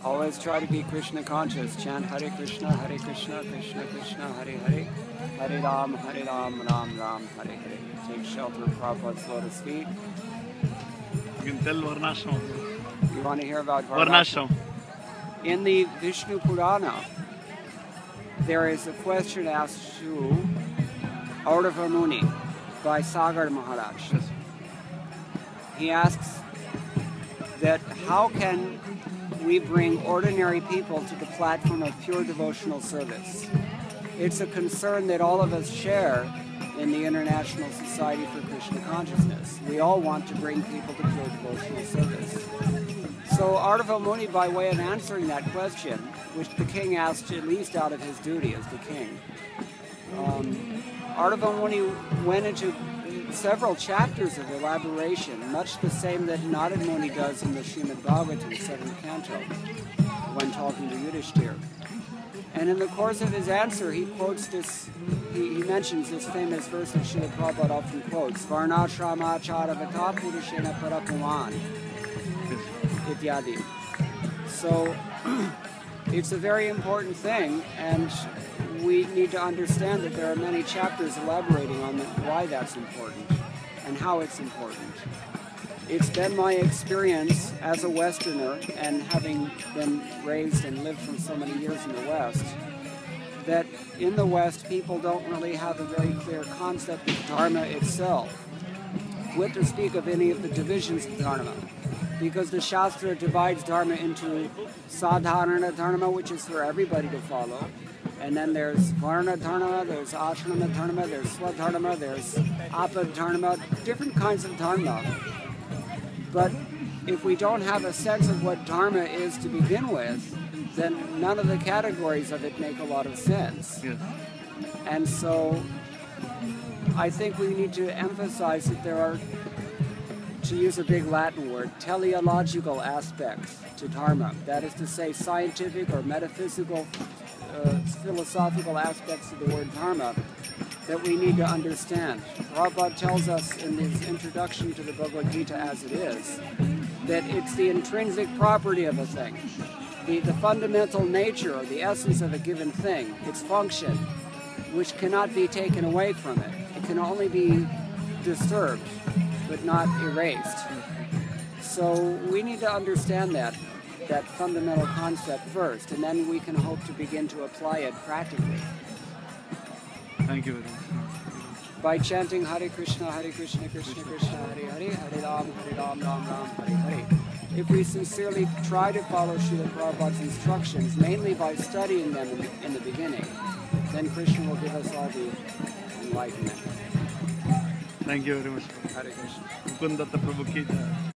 Always try to be Krishna conscious. Chant Hare Krishna, Krishna Krishna, Hare Hare. Hare Ram, Ram Ram, Hare Hare. Take shelter of Prabhupada's lotus feet. You can tell Varnasrama. You want to hear about Varnasrama? In the Vishnu Purana, there is a question asked to Aurdhava Muni by Sagar Maharaj. Yes. He asks that how can we bring ordinary people to the platform of pure devotional service? It's a concern that all of us share in the International Society for Krishna Consciousness. We all want to bring people to pure devotional service. So Aurdhava Muni, by way of answering that question, which the king asked at least out of his duty as the king, Aurdhava Muni went into several chapters of elaboration, much the same that Narad Muni does in the Srimad Bhagavatam, 7th canto, when talking to Yudhishthira. And in the course of his answer, he quotes this, he mentions this famous verse that Srila Prabhupada often quotes, Varnasrama charavata purushena parapuman, ityadi. So it's a very important thing, and we need to understand that there are many chapters elaborating on why that's important and how it's important. It's been my experience as a Westerner, and having been raised and lived for so many years in the West, that in the West people don't really have a very clear concept of dharma itself, what to speak of any of the divisions of dharma, because the Shastra divides dharma into sadharana dharma, which is for everybody to follow, and then there's varna dharma, there's ashrama dharma, there's swadharma, there's apadharma, different kinds of dharma. But if we don't have a sense of what dharma is to begin with, then none of the categories of it make a lot of sense. Yes. And so I think we need to emphasize that there are, to use a big Latin word, teleological aspects to dharma. That is to say, scientific or metaphysical, philosophical aspects of the word dharma that we need to understand. Prabhupada tells us in his introduction to the Bhagavad Gita as it is, that it's the intrinsic property of a thing, the fundamental nature or the essence of a given thing, its function, which cannot be taken away from it. It can only be disturbed, but not erased. So we need to understand that fundamental concept first, and then we can hope to begin to apply it practically. Thank you very much. By chanting Hare Krishna, Krishna Krishna, Hare Hare, Hare Ram, Ram Ram, Hare Hare. If we sincerely try to follow Srila Prabhupada's instructions, mainly by studying them in the beginning, then Krishna will give us all the enlightenment. Thank you very much. Hare Krishna. Mukunda Datta prabhu ki jai.